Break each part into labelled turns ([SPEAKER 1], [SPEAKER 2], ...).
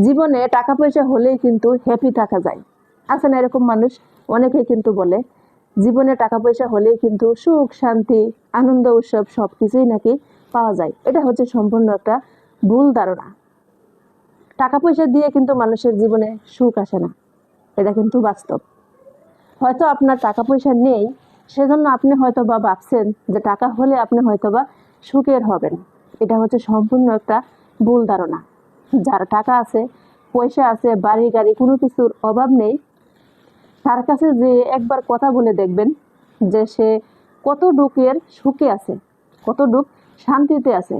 [SPEAKER 1] জীবনে টাকা পয়সা হলেই কিন্তু হ্যাপি থাকা যায়। আছে না এরকম মানুষ? অনেকেই কিন্তু বলে জীবনে টাকা পয়সা হলেই কিন্তু সুখ শান্তি আনন্দ উৎসব সবকিছুই নাকি পাওয়া যায়। এটা হচ্ছে সম্পূর্ণ একটা ভুল ধারণা। টাকা পয়সা দিয়ে কিন্তু মানুষের জীবনে সুখ আসে না, এটা কিন্তু বাস্তব। হয়তো আপনার টাকা পয়সা নেই, সেজন্য আপনি হয়তো বা ভাবছেন যে টাকা হলে আপনি হয়তো বা সুখের হবেন। এটা হচ্ছে সম্পূর্ণ একটা ভুল ধারণা। যার টাকা আছে, পয়সা আছে, বাড়ি গাড়ি কোনো কিছুর অভাব নেই, তার কাছে যে একবার কথা বলে দেখবেন যে সে কতটুকের সুখে আছে, কতটুক শান্তিতে আছে।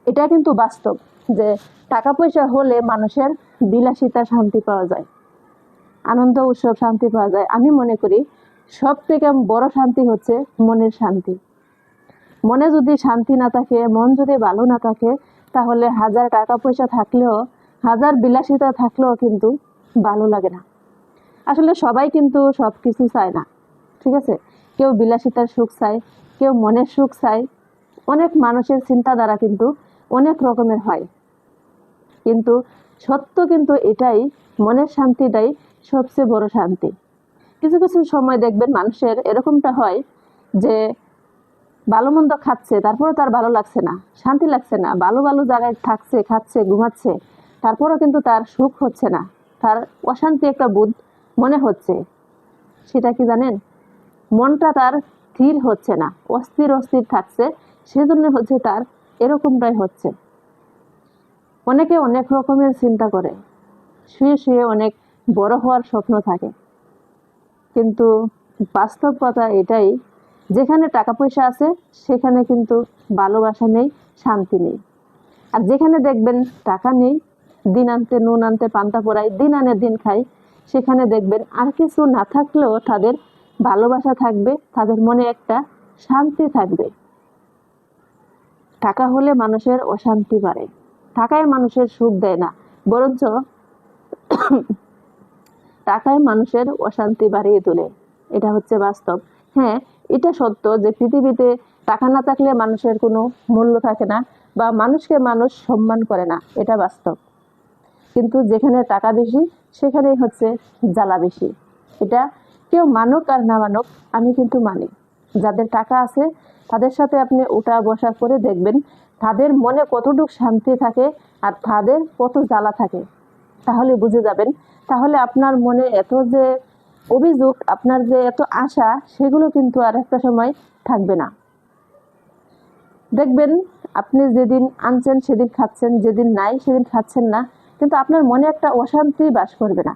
[SPEAKER 1] এটা কিন্তু বাস্তব যে টাকা পয়সা হলে মানুষের বিলাসিতা শান্তি পাওয়া যায়, আনন্দ উৎসব শান্তি পাওয়া যায়। আমি মনে করি সব থেকে বড় শান্তি হচ্ছে মনের শান্তি। মনে যদি শান্তি না থাকে, মন যদি ভালো না থাকে, তাহলে হাজার টাকা পয়সা থাকলেও, হাজার বিলাসিতা থাকলেও কিন্তু ভালো লাগে না। আসলে সবাই কিন্তু সব কিছু চায় না, ঠিক আছে? কেউ বিলাসিতার সুখ চায়, কেউ মনের সুখ চায়। অনেক মানুষের চিন্তাধারা কিন্তু অনেক রকমের হয়, কিন্তু সত্য কিন্তু এটাই, মনের শান্তিটাই সবচেয়ে বড় শান্তি। কিছু কিছু সময় দেখবেন মানুষের এরকমটা হয় যে ভালো মন্দ খাচ্ছে, তারপরে তার ভালো লাগছে না, শান্তি লাগছে না, ভালো ভালো জায়গায় থাকছে, খাচ্ছে, ঘুমাচ্ছে, তারপরেও কিন্তু তার সুখ হচ্ছে না, তার অশান্তি একটা বোধ মনে হচ্ছে। সেটা কি জানেন? মনটা তার স্থির হচ্ছে না, অস্থির অস্থির থাকছে, সেজন্য হচ্ছে তার এরকমটাই হচ্ছে। অনেকে অনেক রকমের চিন্তা করে, শুয়ে শুয়ে অনেক বড় হওয়ার স্বপ্ন থাকে, কিন্তু বাস্তব কথা এটাই, যেখানে টাকা পয়সা আছে সেখানে কিন্তু ভালোবাসা নেই, শান্তি নেই। আর যেখানে দেখবেন টাকা নেই, দিন আনতে নুন আনতে পান্তা পোড়ায়, দিন আনে দিন খায়, সেখানে দেখবেন আর কিছু না থাকলেও তাদের ভালোবাসা থাকবে, তাদের মনে একটা শান্তি থাকবে। টাকা হলে মানুষের অশান্তি বাড়ে, টাকায় মানুষের সুখ দেয় না, বরঞ্চ টাকায় মানুষের অশান্তি বাড়িয়ে তোলে। এটা হচ্ছে বাস্তব। হ্যাঁ, এটা সত্য যে পৃথিবীতে টাকা না থাকলে মানুষের কোনো মূল্য থাকে না, বা মানুষকে মানুষ সম্মান করে না, এটা বাস্তব। কিন্তু যেখানে টাকা বেশি সেখানেই হচ্ছে জ্বালা বেশি। এটা কেউ মানুক আর না মানুক, আমি কিন্তু মানি। যাদের টাকা আছে তাদের সাথে আপনি উঠা বসা করে দেখবেন তাদের মনে কতটুকু শান্তি থাকে আর তাদের কত জ্বালা থাকে, তাহলে বুঝে যাবেন। তাহলে আপনার মনে এত যে অভিযোগ, আপনার যে এত আশা, সেগুলো কিন্তু আর একটা সময় থাকবে না। দেখবেন আপনি যেদিন আনছেন সেদিন খাচ্ছেন, যেদিন নাই সেদিন খাচ্ছেন না, কিন্তু আপনার মনে একটা অশান্তি বাস করবে না,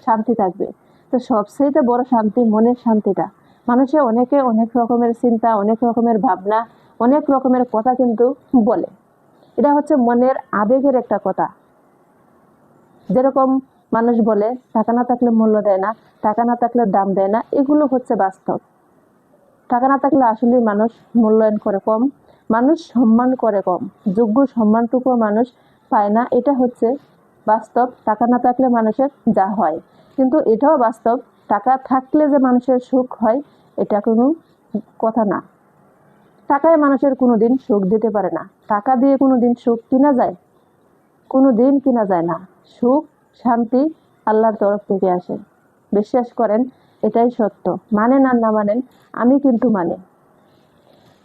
[SPEAKER 1] শান্তি থাকবে। তো সবচেয়ে বড় শান্তি মনের শান্তিটা। মানুষে অনেকে অনেক রকমের চিন্তা, অনেক রকমের ভাবনা, অনেক রকমের কথা কিন্তু বলে। এটা হচ্ছে মনের আবেগের একটা কথা। যেরকম মানুষ বলে টাকা না থাকলে মূল্য দেয় না, টাকা না থাকলে দাম দেয় না, এগুলো হচ্ছে বাস্তব। টাকা না থাকলে আসলে মানুষ মূল্যায়ন করে কম, মানুষ সম্মান করে কম, যোগ্য সম্মানটুকু মানুষ পায় না, এটা হচ্ছে বাস্তব। টাকা না থাকলে মানুষের যা হয়, কিন্তু এটাও বাস্তব, টাকা থাকলে যে মানুষের সুখ হয় এটা কোনো কথা না। টাকায় মানুষের কোনোদিন সুখ দিতে পারে না, টাকা দিয়ে কোনোদিন সুখ কিনা যায়? কোনো দিন কিনা যায় না। সুখ শান্তি আল্লাহর তরফ থেকে আসে, বিশ্বাস করেন, এটাই সত্য। মানেন আর না মানেন, আমি কিন্তু মানি।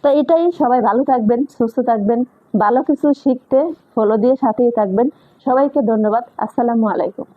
[SPEAKER 1] তো এটাই, সবাই ভালো থাকবেন, সুস্থ থাকবেন, ভালো কিছু শিখতে ফলো দিয়ে সাথেই থাকবেন। সবাইকে ধন্যবাদ। আসসালামু আলাইকুম।